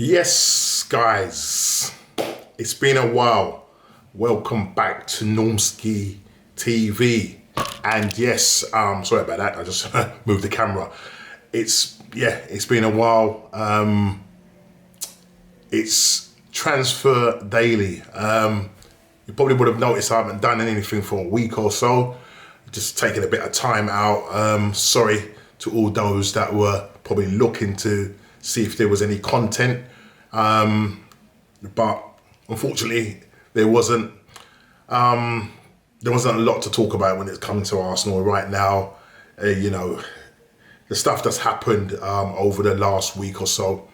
Yes, guys, it's been a while. Welcome back to Normski TV. And yes, sorry about that. I just moved the camera. It's been a while. It's Transfer Daily. You probably would have noticed I haven't done anything for a week or so. Just taking a bit of time out. Sorry to all those that were probably looking to see if there was any content. But unfortunately, there wasn't a lot to talk about when it's coming to Arsenal right now. The stuff that's happened over the last week or so,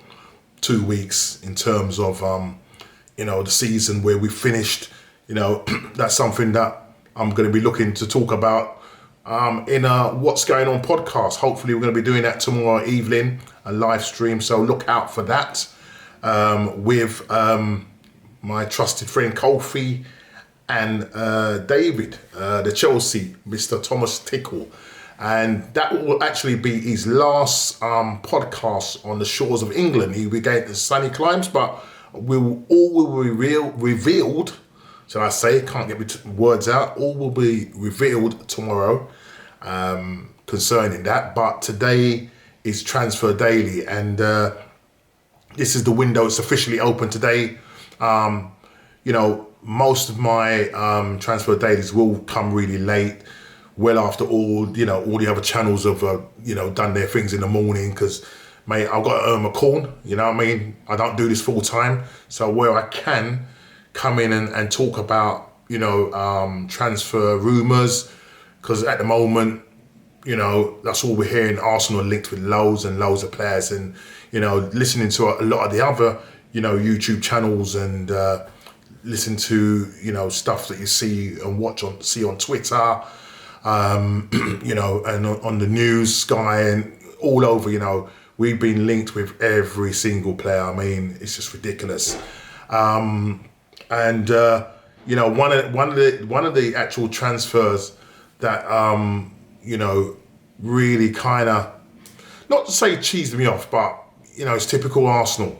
2 weeks in terms of the season where we finished. That's something that I'm going to be looking to talk about in a What's Going On podcast. Hopefully we're going to be doing that tomorrow evening, a live stream, so look out for that with my trusted friend Kofi and David, the Chelsea, Mr. Thomas Tickle. And that will actually be his last podcast on the shores of England. He'll be going to sunny climes, but all will be revealed. Shall I say? Can't get my words out. All will be revealed tomorrow concerning that. But today is Transfer Daily, and this is the window. It's officially open today. Most of my Transfer Dailies will come really late, well after all the other channels have done their things in the morning, because mate, I've got to earn my corn. I don't do this full time, so where I can come in and talk about transfer rumours, because at the moment that's all we're hearing. Arsenal linked with loads and loads of players, and listening to a lot of the other YouTube channels, and listen to stuff that you see and see on Twitter, and on the news, Sky, and all over. We've been linked with every single player. I mean, it's just ridiculous. And one of the actual transfers that really kind of, not to say cheesed me off, but it's typical Arsenal.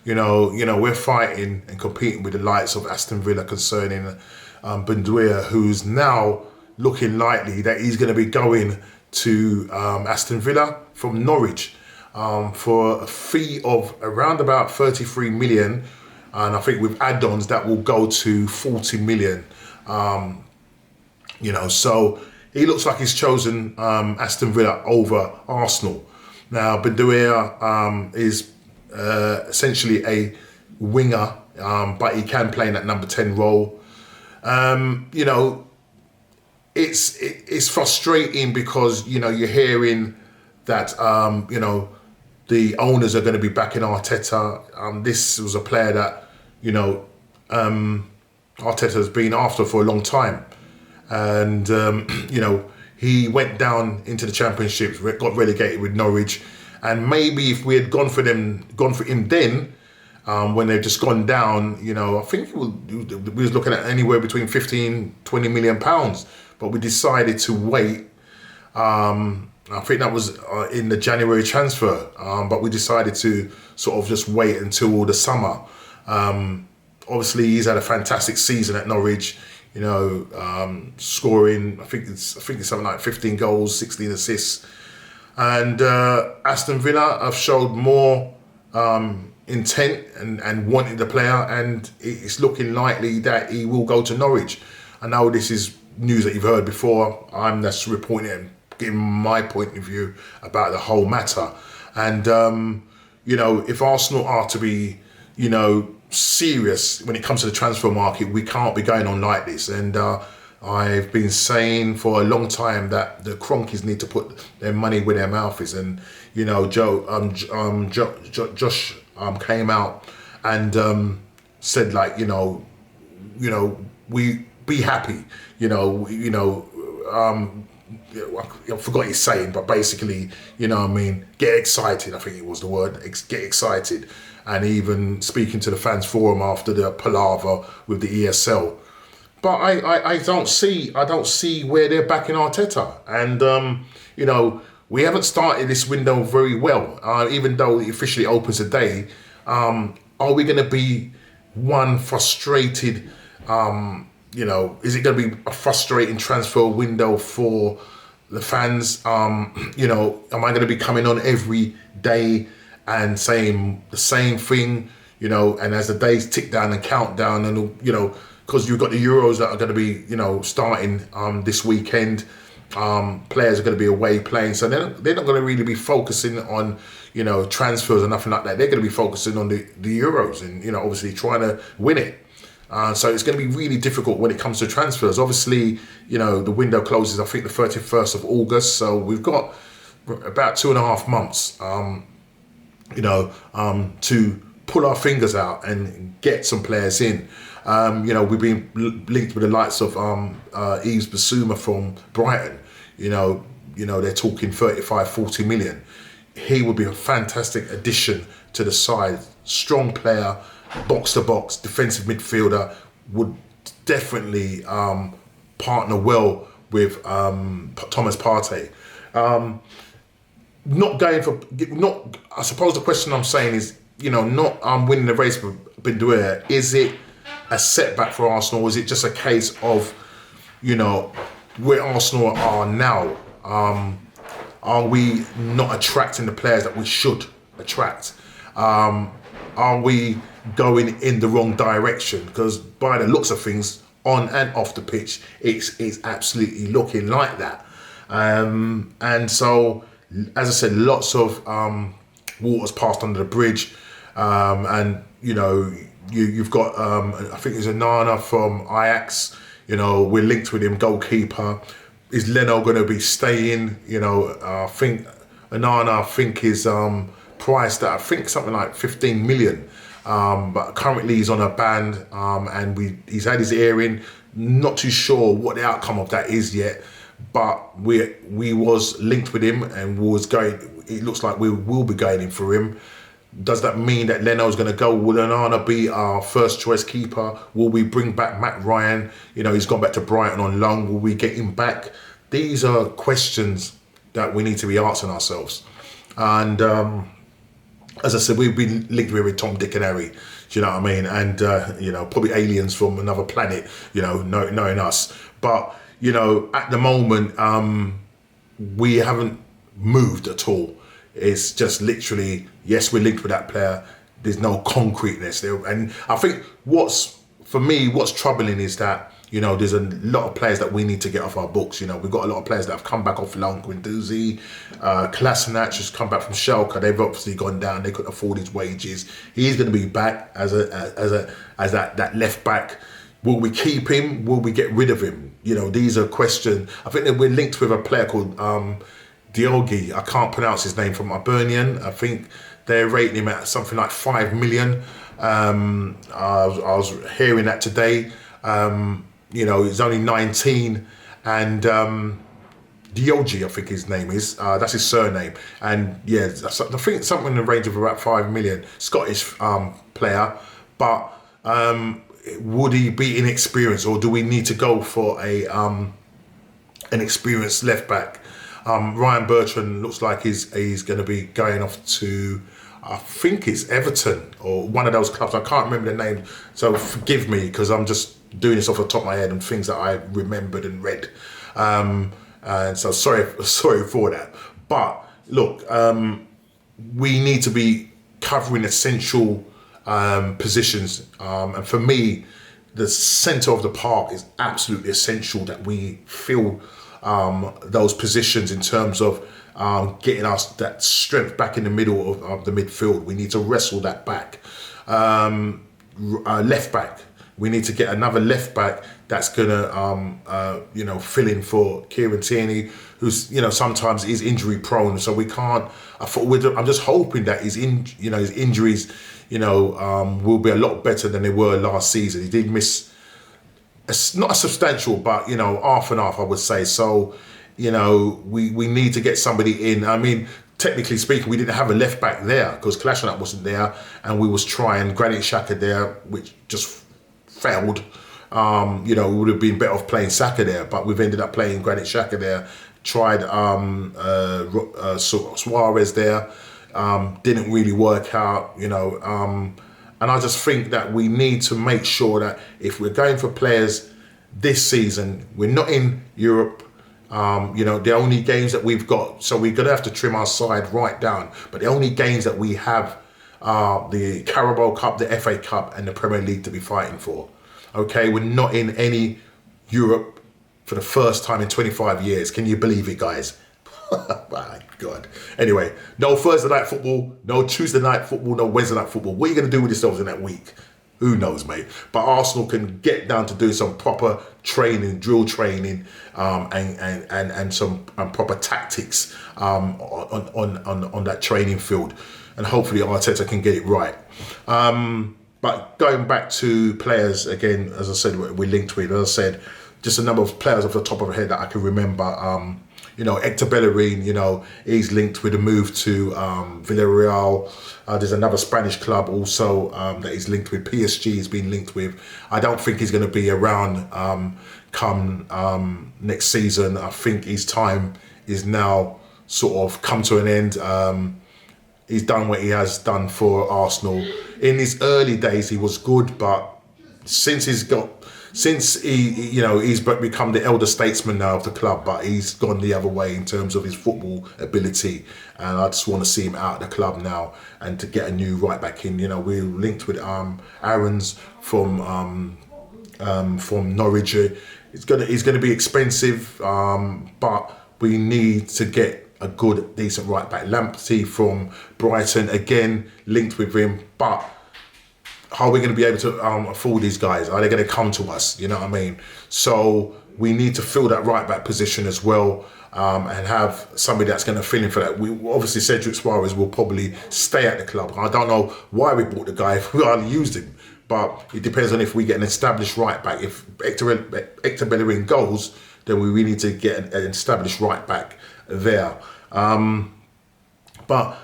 We're fighting and competing with the likes of Aston Villa concerning Buendia, who's now looking likely that he's going to be going to Aston Villa from Norwich for a fee of around about 33 million. And I think with add-ons that will go to 40 million. So he looks like he's chosen Aston Villa over Arsenal. Now, Buendia is essentially a winger, but he can play in that number 10 role. It's frustrating because you're hearing that the owners are going to be backing Arteta. This was a player that Arteta's been after for a long time, and he went down into the Championship, got relegated with Norwich, and maybe if we had gone for him then, when they've just gone down, I think we was looking at anywhere between 15-20 million pounds, but we decided to wait. I think that was in the January transfer, but we decided to sort of just wait until the summer. Obviously, he's had a fantastic season at Norwich. Scoring, I think it's something like 15 goals, 16 assists, and Aston Villa have showed more intent and wanting the player, and it's looking likely that he will go to Norwich. I know this is news that you've heard before. I'm just reporting it and giving my point of view about the whole matter. And if Arsenal are to be serious when it comes to the transfer market, we can't be going on like this. And I've been saying for a long time that the Cronkies need to put their money where their mouth is. And Josh came out and said, like, we be happy. I forgot his saying, but basically, get excited. I think it was the word, get excited. And even speaking to the fans forum after the palaver with the ESL. But I don't see where they're backing Arteta. And, we haven't started this window very well. Even though it officially opens today, Are we going to be one frustrated? Is it going to be a frustrating transfer window for the fans? Am I going to be coming on every day and saying the same thing? And as the days tick down and count down, and because you've got the Euros that are going to be starting this weekend. Players are going to be away playing, so they're not going to really be focusing on transfers or nothing like that. They're going to be focusing on the Euros and obviously trying to win it. So it's going to be really difficult when it comes to transfers. Obviously, the window closes, I think, the 31st of August. So we've got about 2.5 months, to pull our fingers out and get some players in. We've been linked with the likes of Yves Bissouma from Brighton. They're talking 35, 40 million. He would be a fantastic addition to the side. Strong player, box to box, defensive midfielder, would definitely partner well with Thomas Partey. I suppose the question I'm saying is, not winning the race with Bendoua. Is it a setback for Arsenal? Or is it just a case of, where Arsenal are now? Are we not attracting the players that we should attract? Are we going in the wrong direction? Because by the looks of things, on and off the pitch, it's absolutely looking like that. And so, as I said, lots of water's passed under the bridge. And you've got I think it's Onana from Ajax. We're linked with him, goalkeeper. Is Leno going to be staying? I think Onana is priced at something like 15 million. But currently he's on a ban, and he's had his hearing. Not too sure what the outcome of that is yet. But we was linked with him and was going. It looks like we will be going in for him. Does that mean that Leno's going to go? Will Onana be our first choice keeper? Will we bring back Matt Ryan? He's gone back to Brighton on loan. Will we get him back? These are questions that we need to be asking ourselves. And as I said, we've been linked with Tom, Dick and Harry. Do you know what I mean? And, probably aliens from another planet, knowing us. But, at the moment, we haven't moved at all. It's just literally, yes, we're linked with that player. There's no concreteness there. And I think what's troubling is that, there's a lot of players that we need to get off our books. We've got a lot of players that have come back off loan. Guendouzi, Kolasinac has come back from Schalke. They've obviously gone down. They couldn't afford his wages. He's going to be back as that left back. Will we keep him? Will we get rid of him? These are questions. I think that we're linked with a player called Diogi. I can't pronounce his name, from Hibernian. I think they're rating him at something like 5 million. I was hearing that today. He's only 19, and Diogi, I think his name is. That's his surname. And yeah, I think something in the range of about 5 million. Scottish player, but would he be inexperienced, or do we need to go for an experienced left back? Ryan Bertrand looks like he's going to be going off to, I think it's Everton or one of those clubs. I can't remember the name, so forgive me because I'm just doing this off the top of my head and things that I remembered and read. And so sorry for that. But look, we need to be covering essential positions, and for me, the centre of the park is absolutely essential that we fill those positions in terms of getting us that strength back in the middle of the midfield. We need to wrestle that back. Left back, we need to get another left back that's gonna fill in for Kieran Tierney, who's sometimes is injury prone, so we can't. I'm just hoping that his injuries will be a lot better than they were last season. He did miss. It's not a substantial, but half and half, I would say. So, we need to get somebody in. I mean, technically speaking, we didn't have a left back there because Kolasinac wasn't there, and we was trying Granit Xhaka there, which just failed. We would have been better off playing Saka there, but we've ended up playing Granit Xhaka there. Tried Suarez there. didn't really work out, you know. And I just think that we need to make sure that if we're going for players this season, we're not in Europe. You know, the only games that we've got, so we're going to have to trim our side right down. But the only games that we have are the Carabao Cup, the FA Cup, and the Premier League to be fighting for. Okay, we're not in any Europe for the first time in 25 years. Can you believe it, guys? My God. Anyway, no Thursday night football, no Tuesday night football, no Wednesday night football. What are you going to do with yourselves in that week? Who knows, mate? But Arsenal can get down to doing some proper training, drill training, and some proper tactics on that training field, and hopefully Arteta can get it right. But going back to players again, as I said, we linked with. As I said, just a number of players off the top of my head that I can remember. You know, Hector Bellerin, you know, he's linked with a move to Villarreal. There's another Spanish club also that he's linked with. PSG he's been linked with. I don't think he's going to be around come next season. I think his time is now sort of come to an end. He's done what he has done for Arsenal. In his early days, he was good, but since he's become the elder statesman now of the club, but he's gone the other way in terms of his football ability, and I just want to see him out of the club now and to get a new right back in. You know, we're linked with Aarons from Norwich. He's gonna be expensive, but we need to get a good, decent right back. Lamptey from Brighton, again linked with him, but how are we going to be able to afford these guys? Are they going to come to us? You know what I mean? So we need to fill that right back position as well, and have somebody that's going to fill in for that. We obviously, Cedric Suarez will probably stay at the club. I don't know why we bought the guy if we hardly used him, but it depends on if we get an established right back. If Hector Bellerin goes, then we really need to get an established right back there. But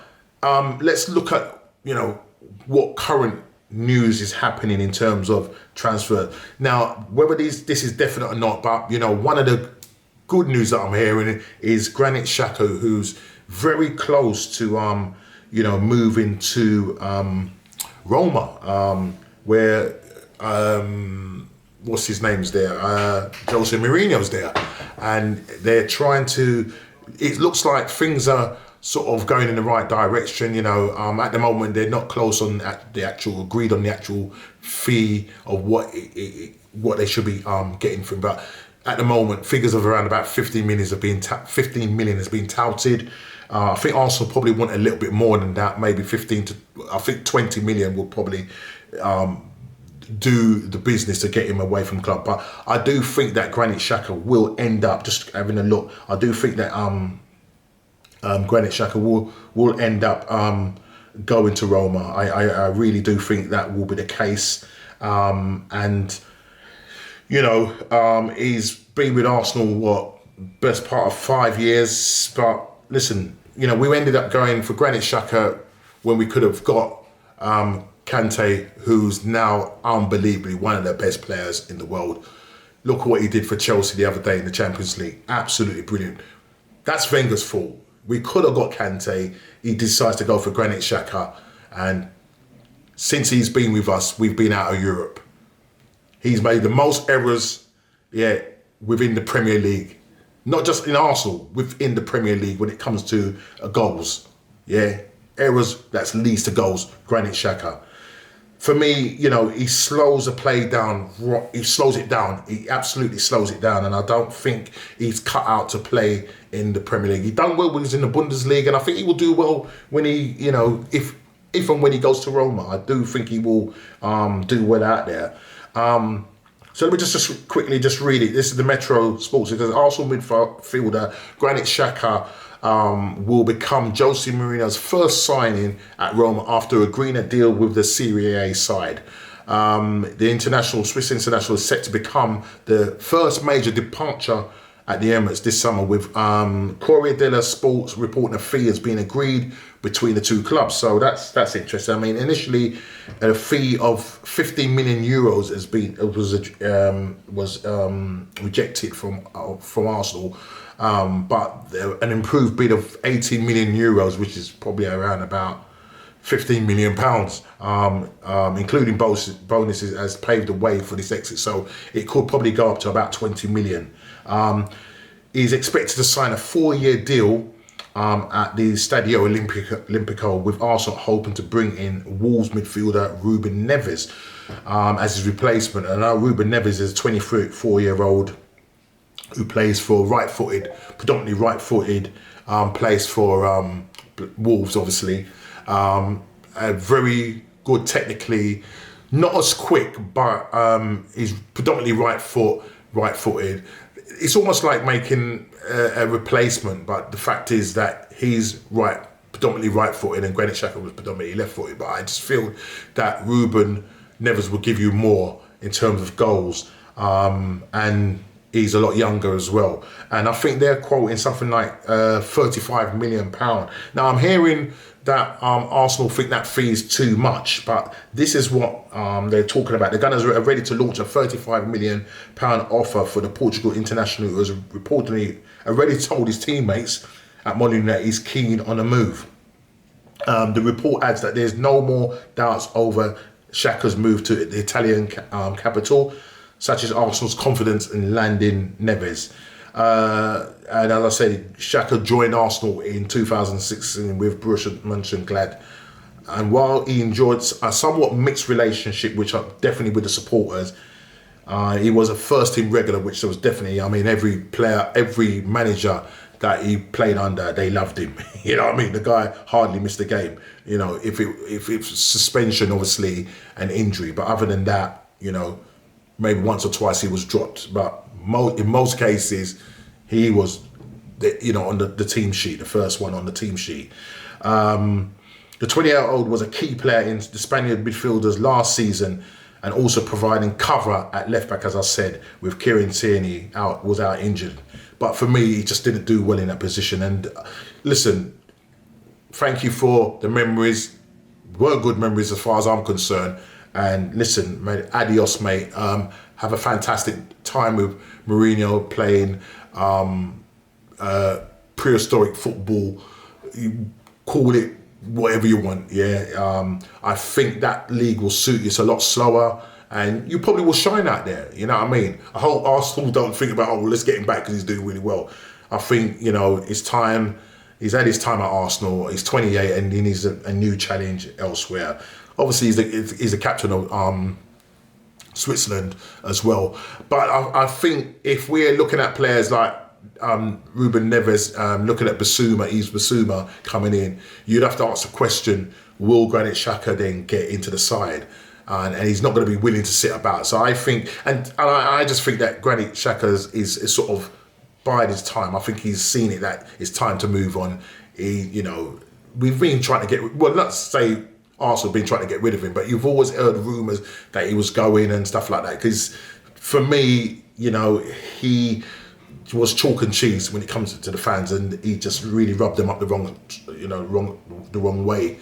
let's look at, you know, what current news is happening in terms of transfer. Now, whether this is definite or not, but, you know, one of the good news that I'm hearing is Granit Xhaka, who's very close to, you know, moving to Roma, where, what's his name's there? Jose Mourinho's there. And they're trying to, it looks like things are sort of going in the right direction, you know. At the moment, they're not close on the actual, agreed on the actual fee of what they should be getting from. But at the moment, figures of around about 15 million has been touted. I think Arsenal probably want a little bit more than that, maybe 20 million will probably do the business to get him away from the club. But I do think that Granit Xhaka will end up, just having a look, I do think that Granit Xhaka will end up going to Roma. I really do think that will be the case. And, you know, he's been with Arsenal, best part of 5 years. But listen, you know, we ended up going for Granit Xhaka when we could have got Kante, who's now unbelievably one of the best players in the world. Look what he did for Chelsea the other day in the Champions League. Absolutely brilliant. That's Wenger's fault. We could have got Kante. He decides to go for Granit Xhaka. And since he's been with us, we've been out of Europe. He's made the most errors, within the Premier League. Not just in Arsenal, within the Premier League when it comes to goals. Errors that leads to goals, Granit Xhaka. For me, you know, he slows the play down. He slows it down. He absolutely slows it down. And I don't think he's cut out to play in the Premier League. He done well when he was in the Bundesliga, and I think he will do well when he, you know, if and when he goes to Roma. I do think he will do well out there. So let me just quickly read it. This is the Metro Sports. It says Arsenal midfielder Granit Xhaka will become Jose Mourinho's first signing at Roma after agreeing a deal with the Serie A side. The Swiss international is set to become the first major departure at the Emirates this summer, with Corriere dello Sport reporting a fee has been agreed between the two clubs. So that's interesting. I mean, initially a fee of 15 million euros was rejected from Arsenal. but an improved bid of 18 million euros, which is probably around about 15 million pounds, including bonuses, has paved the way for this exit. So it could probably go up to about 20 million. He's expected to sign a 4-year deal at the Stadio Olimpico, with Arsenal hoping to bring in Wolves midfielder Ruben Neves as his replacement. And now Ruben Neves is a 24-year-old who plays for predominantly right-footed, plays for Wolves, obviously. Very good technically, not as quick, but he's predominantly right-footed. It's almost like making a replacement, but the fact is that he's predominantly right-footed, and Granit Xhaka was predominantly left-footed. But I just feel that Ruben Neves will give you more in terms of goals, and he's a lot younger as well. And I think they're quoting something like £35 million. Now I'm hearing that Arsenal think that fee is too much, but this is what they're talking about. The Gunners are ready to launch a £35 million offer for the Portugal international, who has reportedly already told his teammates at Molineux that he's keen on a move. The report adds that there's no more doubts over Xhaka's move to the Italian capital, such as Arsenal's confidence in landing Neves. And as I said, Xhaka joined Arsenal in 2016 with Borussia Mönchengladbach. And while he enjoyed a somewhat mixed relationship, which are definitely with the supporters, he was a first-team regular, which was definitely, I mean, every player, every manager that he played under, they loved him. You know what I mean? The guy hardly missed a game. You know, if it's suspension, obviously, and injury. But other than that, you know, maybe once or twice he was dropped. But in most cases, he was, on the team sheet, the first one on the team sheet. The 20-year-old was a key player in the Spaniard midfielders last season, and also providing cover at left back, as I said, with Kieran Tierney was out injured. But for me, he just didn't do well in that position. And listen, thank you for the memories. Were good memories as far as I'm concerned. And listen, mate, adios, mate. Have a fantastic time with Mourinho playing prehistoric football. You call it whatever you want, yeah. I think that league will suit you. It's a lot slower, and you probably will shine out there. You know what I mean? I hope Arsenal don't think about, oh, let's get him back because he's doing really well. I think, it's time. He's had his time at Arsenal. He's 28 and he needs a new challenge elsewhere. Obviously, he's the captain of Switzerland as well. But I think if we're looking at players like Ruben Neves, looking at Basuma coming in, you'd have to ask the question, will Granit Xhaka then get into the side? And he's not going to be willing to sit about. So I think, and I just think that Granit Xhaka is sort of bided his time. I think he's seen it that it's time to move on. We've been trying to let's say Arsenal have been trying to get rid of him, but you've always heard rumours that he was going and stuff like that. Because for me, he was chalk and cheese when it comes to the fans, and he just really rubbed them up the wrong way.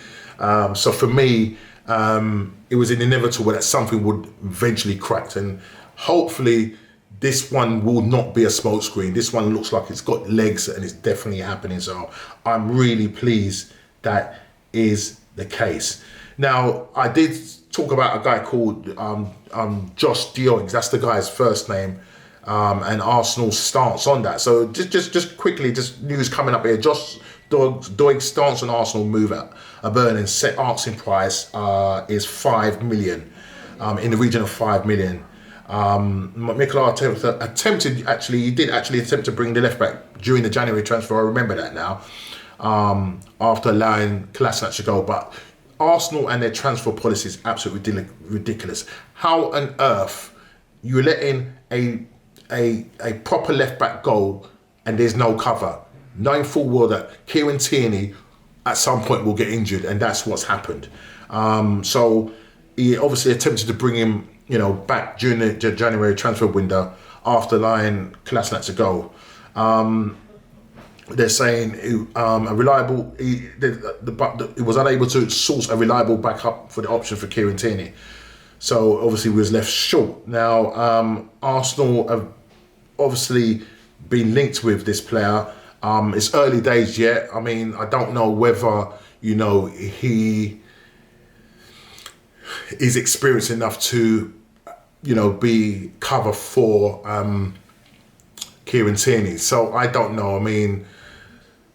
So for me, it was inevitable that something would eventually crack, and hopefully this one will not be a smokescreen. This one looks like it's got legs and it's definitely happening. So I'm really pleased that is the case. Now, I did talk about a guy called Josh Deoings. That's the guy's first name. And Arsenal's stance on that. So just quickly, just news coming up here. Josh Deoings' stance on Arsenal move at a burning set asking price is 5 million, in the region of 5 million. Mikel Arteta did actually attempt to bring the left back during the January transfer. I remember that now. After allowing Kolasinac to go, but Arsenal and their transfer policy is absolutely ridiculous. How on earth you're letting a proper left back go and there's no cover, knowing full well that Kieran Tierney at some point will get injured, and that's what's happened. So he obviously attempted to bring him, back during the January transfer window after allowing Kolasinac to go. They're saying he was unable to source a reliable backup for the option for Kieran Tierney. So obviously we was left short. Now Arsenal have obviously been linked with this player. It's early days yet. I mean, I don't know whether, you know, he is experienced enough to, you know, be cover for Kieran Tierney. So I don't know. I mean,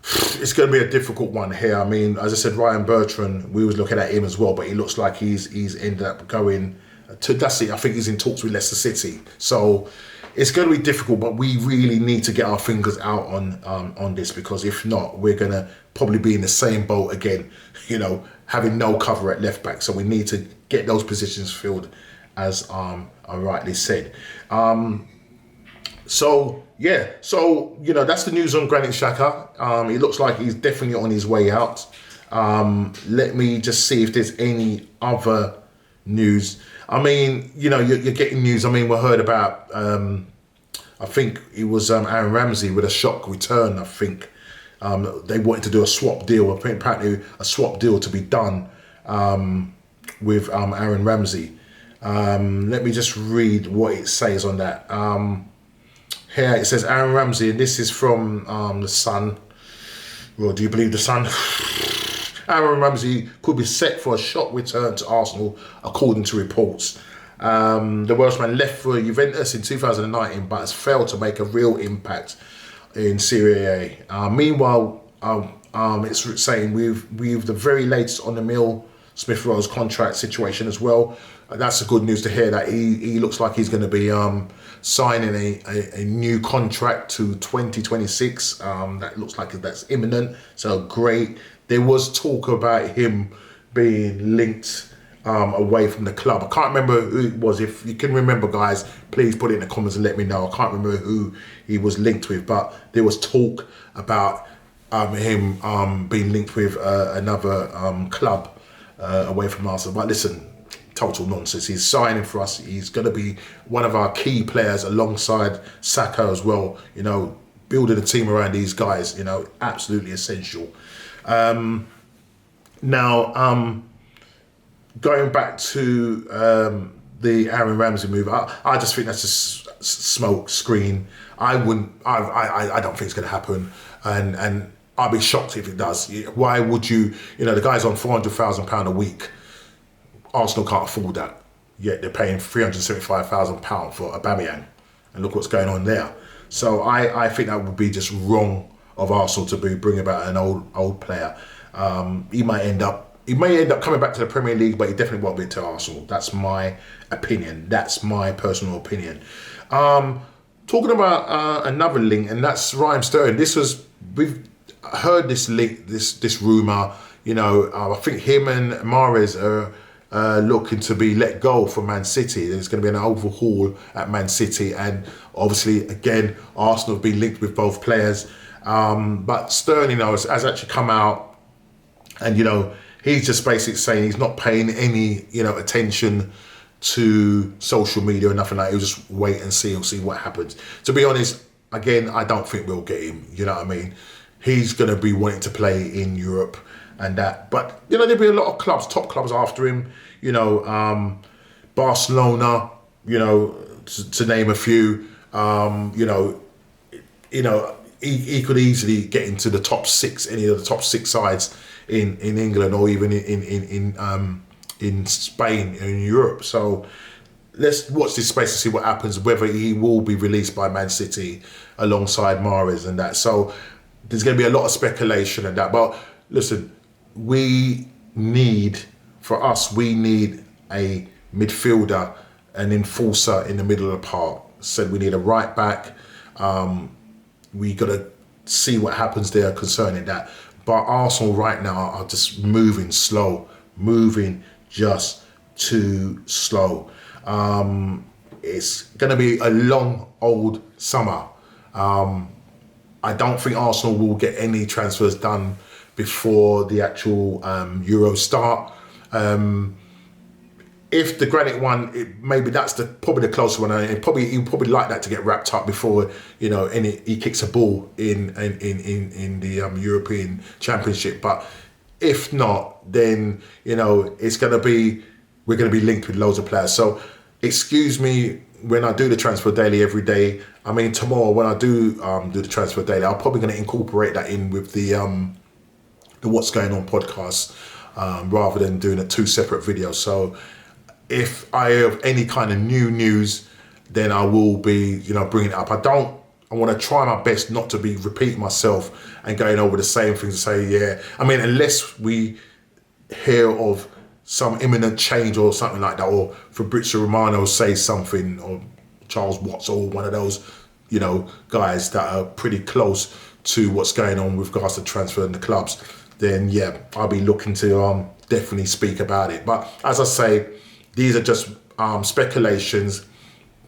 it's going to be a difficult one here. I mean, as I said, Ryan Bertrand, we was looking at him as well, but he looks like he's ended up going to, that's it. I think he's in talks with Leicester City. So it's going to be difficult, but we really need to get our fingers out on this, because if not, we're going to probably be in the same boat again, you know, having no cover at left back. So we need to get those positions filled, as I rightly said. So yeah, so you know, that's the news on Granit Xhaka. It looks like he's definitely on his way out. Let me just see if there's any other news. I mean, you know, you're getting news. I mean, we heard about, I think it was Aaron Ramsey with a shock return. I think they wanted to do a swap deal. Apparently a swap deal to be done with Aaron Ramsey. Let me just read what it says on that. Here it says Aaron Ramsey, and this is from the Sun. Well, do you believe the Sun? Aaron Ramsey could be set for a shock return to Arsenal, according to reports. The Welshman left for Juventus in 2019, but has failed to make a real impact in Serie A. Meanwhile, it's saying with the very latest on the mill Smith Rowe's contract situation as well. That's the good news to hear, that he looks like he's going to be signing a new contract to 2026. That looks like that's imminent. So great. There was talk about him being linked away from the club. I can't remember who it was. If you can remember, guys, please put it in the comments and let me know. I can't remember who he was linked with, but there was talk about him being linked with another club away from Arsenal. But listen, total nonsense. He's signing for us. He's going to be one of our key players alongside Xhaka as well. You know, building a team around these guys, you know, absolutely essential. Now, going back to the Aaron Ramsey move, I just think that's just smoke screen. I don't think it's going to happen, and I'll be shocked if it does. Why would you? You know, the guy's on £400,000 a week. Arsenal can't afford that, yet they're paying £375,000 for Aubameyang, and look what's going on there. So I think that would be just wrong of Arsenal to be bringing about an old player. He may end up coming back to the Premier League, but he definitely won't be to Arsenal. That's my opinion. That's my personal opinion. Talking about another link, and that's Raheem Sterling. We've heard this link, this rumor. You know, I think him and Mahrez are looking to be let go from Man City. There's going to be an overhaul at Man City, and obviously, again, Arsenal have been linked with both players. But Sterling, you know, has actually come out, and you know, he's just basically saying he's not paying any, you know, attention to social media or nothing like that. He'll just wait and see. He'll see what happens. To be honest, again, I don't think we'll get him. You know what I mean? He's going to be wanting to play in Europe and that. But, you know, there'll be a lot of clubs, top clubs after him. You know, Barcelona, you know, to name a few. You know, he could easily get into the top six, any of the top six sides in England, or even in Spain, in Europe. So let's watch this space to see what happens, whether he will be released by Man City alongside Mahrez and that. So there's going to be a lot of speculation and that. But listen, we need a midfielder, an enforcer in the middle of the park. So we need a right back. We got to see what happens there concerning that. But Arsenal right now are just moving slow, moving just too slow. It's going to be a long, old summer. I don't think Arsenal will get any transfers done before the actual Euro start. If the Granit one, maybe that's probably the closer one. And he'll probably like that to get wrapped up before, you know, he kicks a ball in the European Championship. But if not, then, you know, we're going to be linked with loads of players. So excuse me, when I do the transfer daily every day, I mean, tomorrow when I do the transfer daily, I'm probably going to incorporate that in with the What's Going On podcast, rather than doing it 2 separate videos. So if I have any kind of new news, then I will be, bringing it up. I want to try my best not to be repeating myself and going over the same things and say, yeah. I mean, unless we hear of some imminent change or something like that, or Fabrizio Romano says something, or Charles Watts, or one of those, guys that are pretty close to what's going on with regards to transfer in the clubs, then yeah, I'll be looking to definitely speak about it. But as I say, these are just speculations.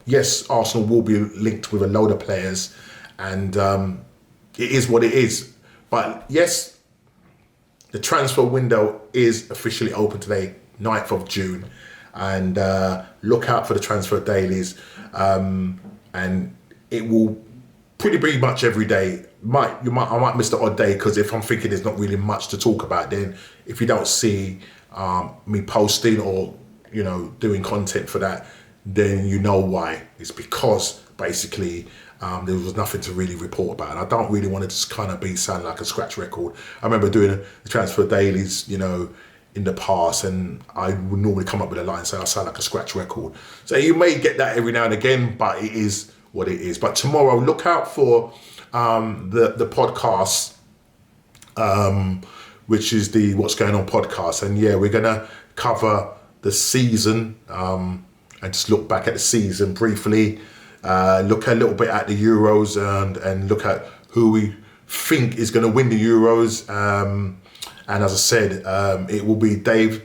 Yes, Arsenal will be linked with a load of players, and it is what it is. But yes, the transfer window is officially open today, 9th of June. And look out for the transfer dailies. And it will pretty much every day. I might miss the odd day, because if I'm thinking there's not really much to talk about, then if you don't see me posting or doing content for that, then you know why. It's because basically there was nothing to really report about. And I don't really want to just kind of sound like a scratch record. I remember doing the transfer dailies, in the past, and I would normally come up with a line and say I sound like a scratch record. So you may get that every now and again, but it is what it is. But tomorrow, look out for the podcast, which is the What's Going On podcast. And yeah, we're gonna cover the season and just look back at the season briefly. Look a little bit at the Euros and look at who we think is going to win the Euros. And as I said, it will be Dave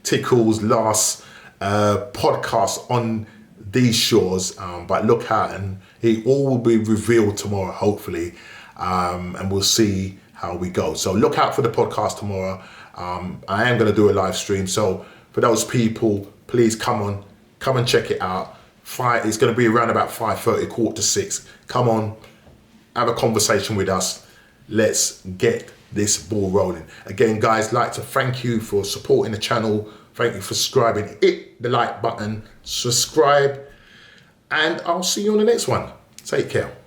Tickle's last podcast on these shores. But look out, and it all will be revealed tomorrow, hopefully. And we'll see how we go. So look out for the podcast tomorrow. I am going to do a live stream. So for those people, please come and check it out. It's going to be around about 5:30, 5:45. Come on, have a conversation with us. Let's get this ball rolling. Again, guys, like to thank you for supporting the channel. Thank you for subscribing. Hit the like button, subscribe, and I'll see you on the next one. Take care.